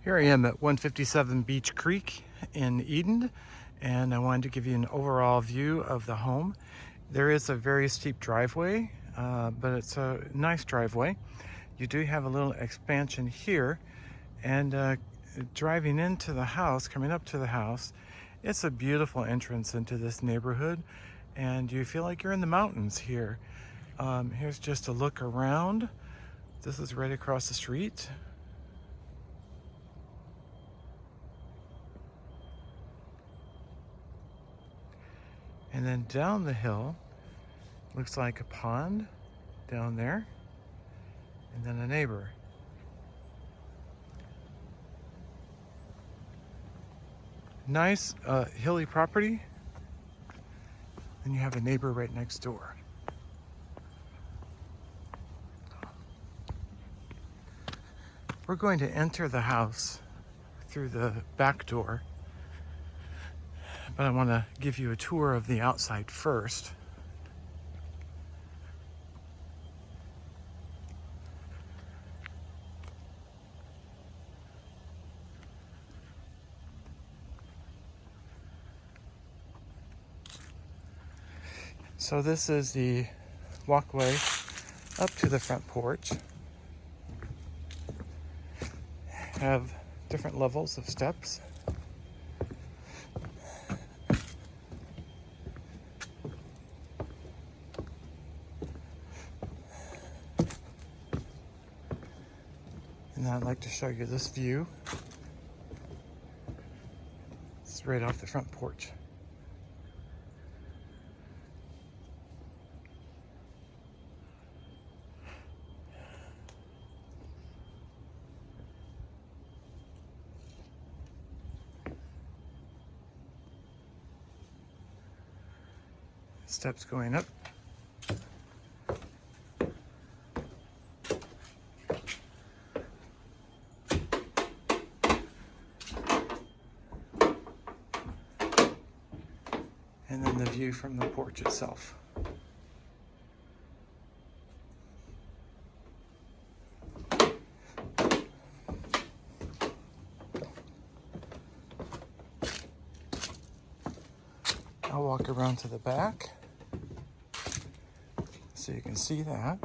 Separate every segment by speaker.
Speaker 1: Here I am at 157 Beech Creek in Eden, and I wanted to give you an overall view of the home. There is a very steep driveway, but it's a nice driveway. You do have a little expansion here, and driving into the house, coming up to the house, it's a beautiful entrance into this neighborhood, and you feel like you're in the mountains here. Here's just a look around. This is right across the street. And then down the hill, looks like a pond down there, and then a neighbor. Nice hilly property, and you have a neighbor right next door. We're going to enter the house through the back door, but I want to give you a tour of the outside first. So this is the walkway up to the front porch. Have different levels of steps. And I'd like to show you this view. It's right off the front porch. Steps going up. And then the view from the porch itself. I'll walk around to the back so you can see that.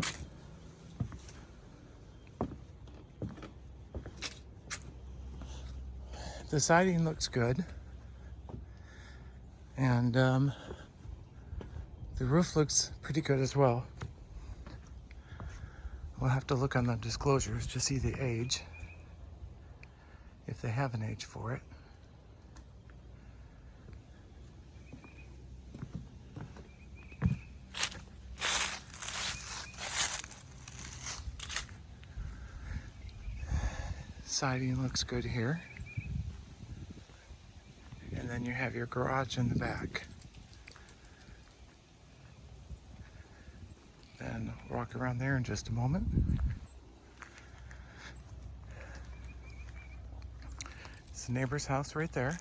Speaker 1: The siding looks good, and the roof looks pretty good as well. We'll have to look on the disclosures to see the age, if they have an age for it. Siding looks good here. And then you have your garage in the back. And walk around there in just a moment. It's the neighbor's house right there.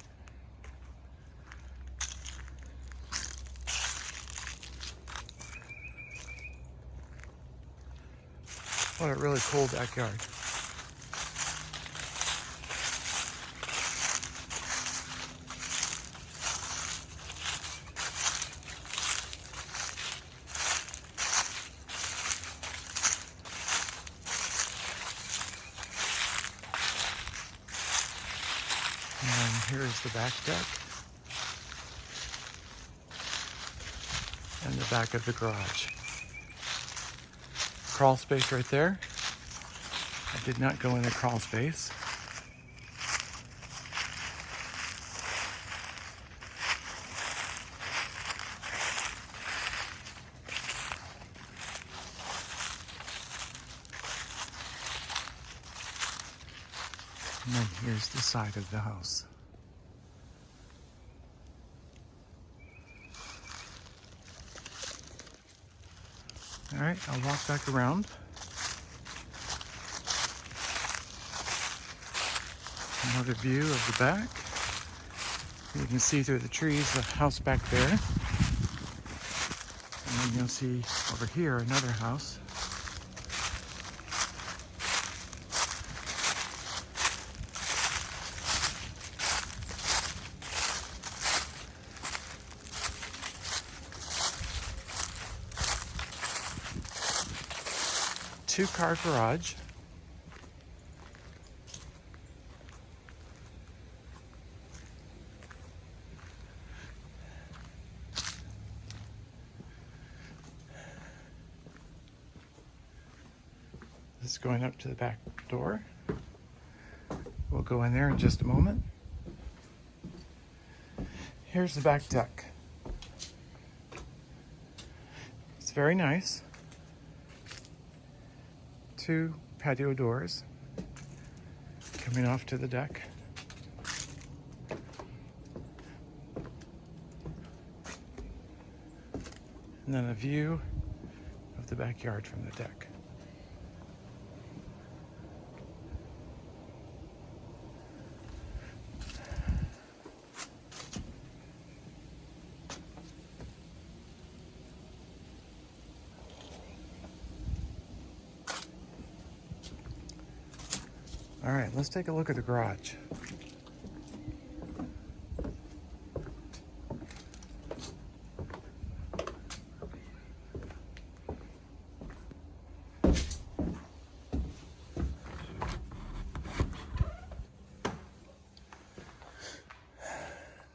Speaker 1: What a really cool backyard. And here's the back deck and the back of the garage. Crawl space right there. I did not go in the crawl space. And then here's the side of the house. All right, I'll walk back around. Another view of the back. You can see through the trees the house back there. And then you'll see over here another house. 2-car garage. This is going up to the back door. We'll go in there in just a moment. Here's the back deck. It's very nice. 2 patio doors coming off to the deck. And then a view of the backyard from the deck. All right, let's take a look at the garage.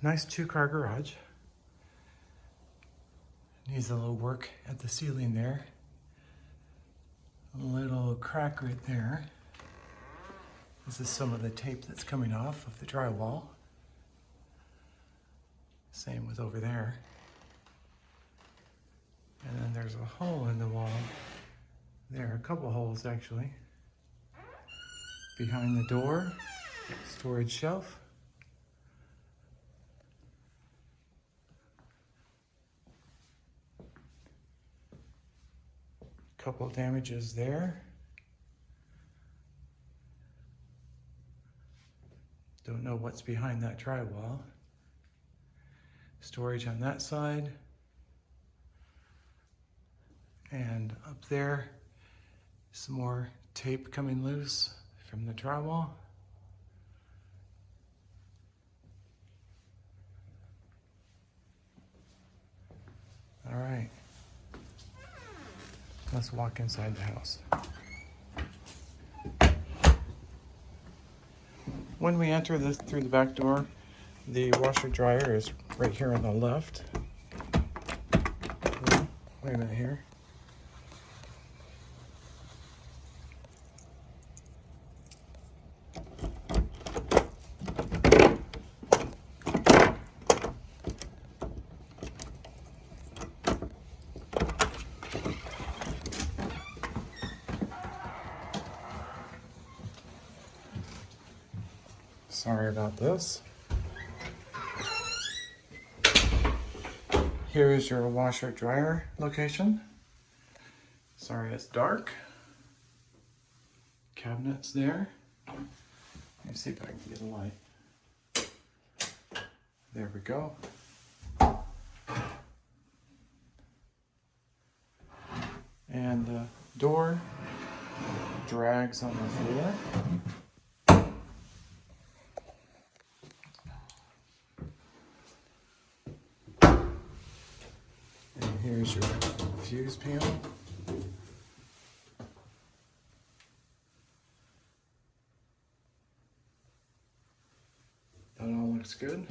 Speaker 1: Nice 2-car garage. Needs a little work at the ceiling there. A little crack right there. This is some of the tape that's coming off of the drywall. Same with over there. And then there's a hole in the wall. There, a couple holes actually. Behind the door, storage shelf. Couple damages there. Don't know what's behind that drywall. Storage on that side. And up there, some more tape coming loose from the drywall. All right, let's walk inside the house. When we enter through the back door, the washer dryer is right here on the left. Wait a minute here. Sorry about this. Here is your washer dryer location. Sorry it's dark. Cabinets there. Let me see if I can get a light. There we go. And the door drags on the floor. Here's your fuse panel. That all looks good.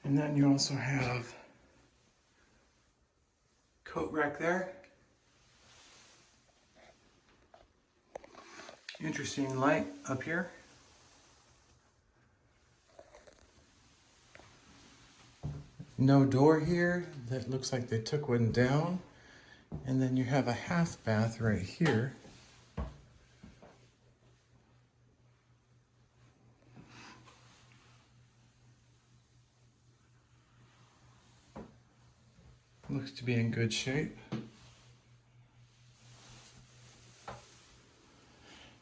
Speaker 1: And then you also have coat rack there. Interesting light up here. No door here. That looks like they took one down. And then you have a half bath right here. Looks to be in good shape.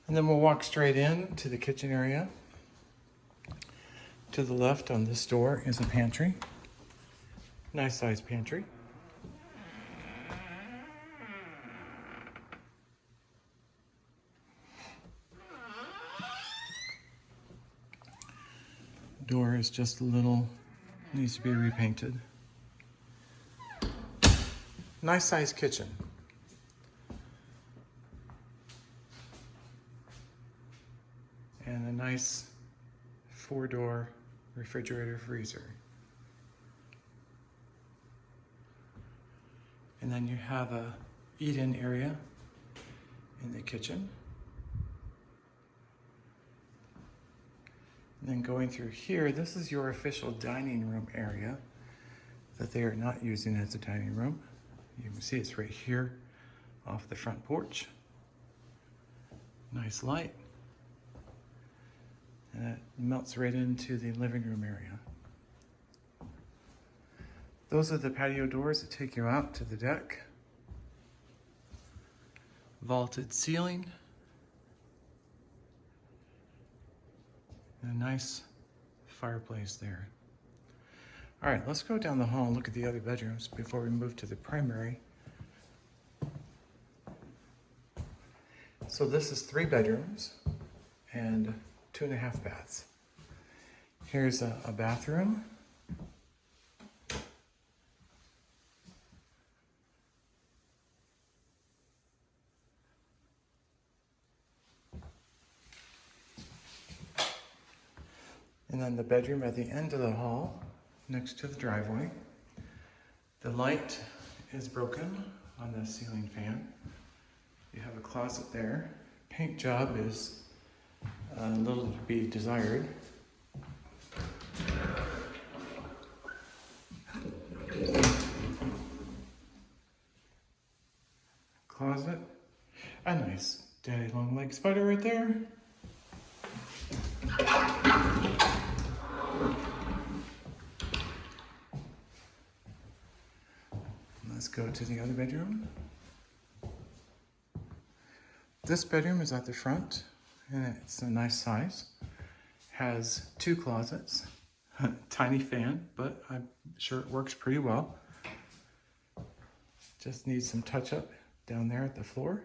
Speaker 1: And then we'll walk straight in to the kitchen area. To the left on this door is a pantry. Nice sized pantry. Door is just a little, needs to be repainted. Nice sized kitchen. And a nice 4-door refrigerator freezer. And then you have a eat-in area in the kitchen. And then going through here, this is your official dining room area that they are not using as a dining room. You can see it's right here off the front porch. Nice light. And it melts right into the living room area. Those are the patio doors that take you out to the deck. Vaulted ceiling. And a nice fireplace there. All right, let's go down the hall and look at the other bedrooms before we move to the primary. So this is 3 bedrooms and 2.5 baths. Here's a bathroom. And then the bedroom at the end of the hall, next to the driveway. The light is broken on the ceiling fan. You have a closet there. Paint job is a little to be desired. Closet. A nice daddy long leg spider right there. Let's go to the other bedroom. This bedroom is at the front, and it's a nice size. Has 2 closets, tiny fan, but I'm sure it works pretty well. Just needs some touch up down there at the floor.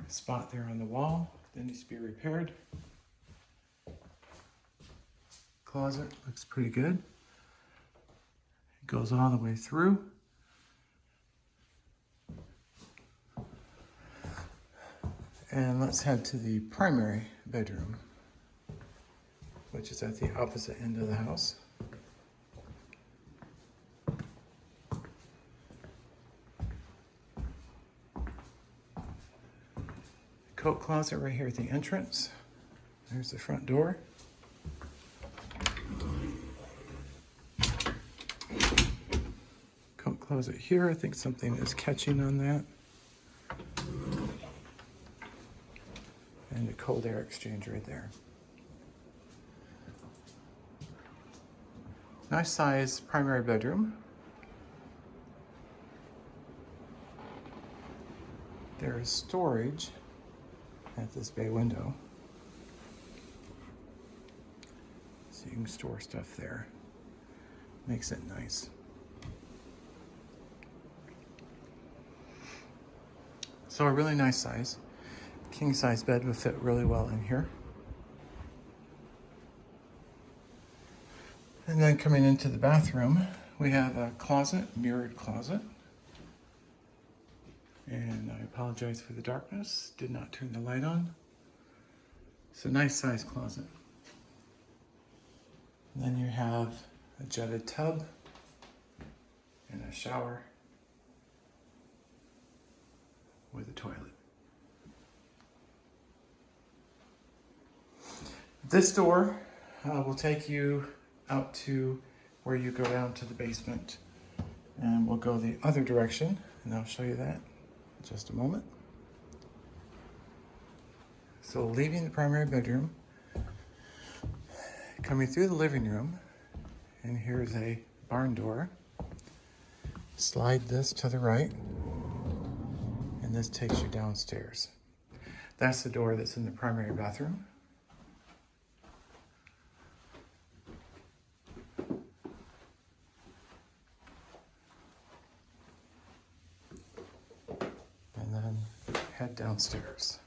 Speaker 1: Spot there on the wall that needs to be repaired. Closet looks pretty good. It goes all the way through. And let's head to the primary bedroom, which is at the opposite end of the house. Coat closet right here at the entrance. There's the front door. Coat closet here. I think something is catching on that. And a cold air exchange right there. Nice size primary bedroom. There is storage at this bay window. So you can store stuff there. Makes it nice. So a really nice size. King size bed would fit really well in here. And then coming into the bathroom, we have a closet, mirrored closet. And I apologize for the darkness, did not turn the light on. It's a nice size closet. And then you have a jetted tub and a shower with a toilet. This door will take you out to where you go down to the basement, and we'll go the other direction, and I'll show you that in just a moment. So leaving the primary bedroom, coming through the living room, and here's a barn door. Slide this to the right, and this takes you downstairs. That's the door that's in the primary bathroom. And then head downstairs.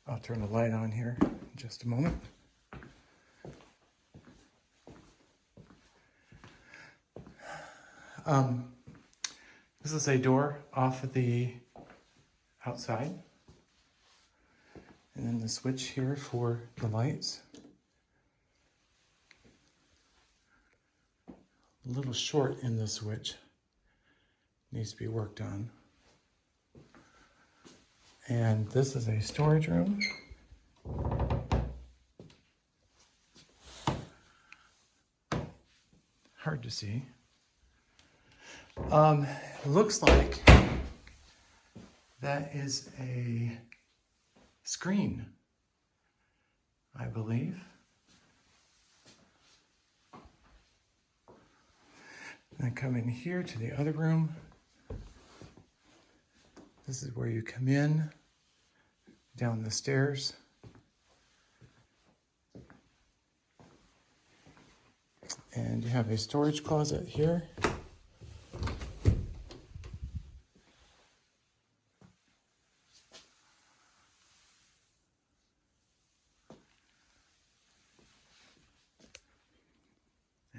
Speaker 1: I'll turn the light on here in just a moment. This is a door off of the outside. And then the switch here for the lights. A little short in the switch. Needs to be worked on. And this is a storage room. Hard to see. Looks like that is a screen, I believe. And I come in here to the other room. This is where you come in, down the stairs. And you have a storage closet here.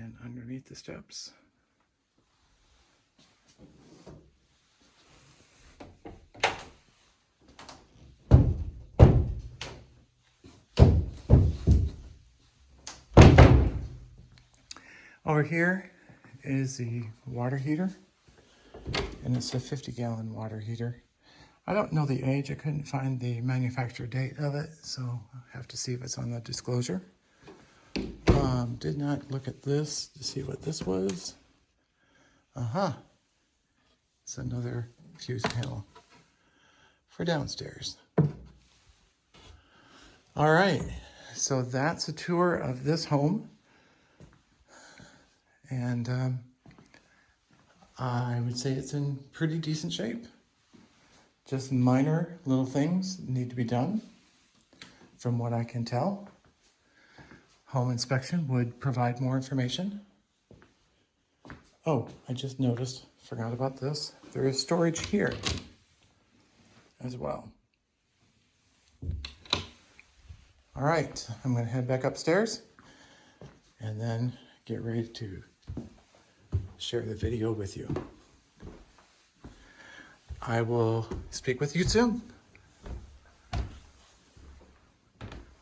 Speaker 1: And underneath the steps. Over here is the water heater, and it's a 50-gallon water heater. I don't know the age. I couldn't find the manufacturer date of it, so I'll have to see if it's on the disclosure. Did not look at this to see what this was. It's another fuse panel for downstairs. All right, so that's a tour of this home. And I would say it's in pretty decent shape. Just minor little things need to be done, from what I can tell. Home inspection would provide more information. Oh, I just noticed, forgot about this. There is storage here as well. All right, I'm gonna head back upstairs and then get ready to share the video with you. I will speak with you soon.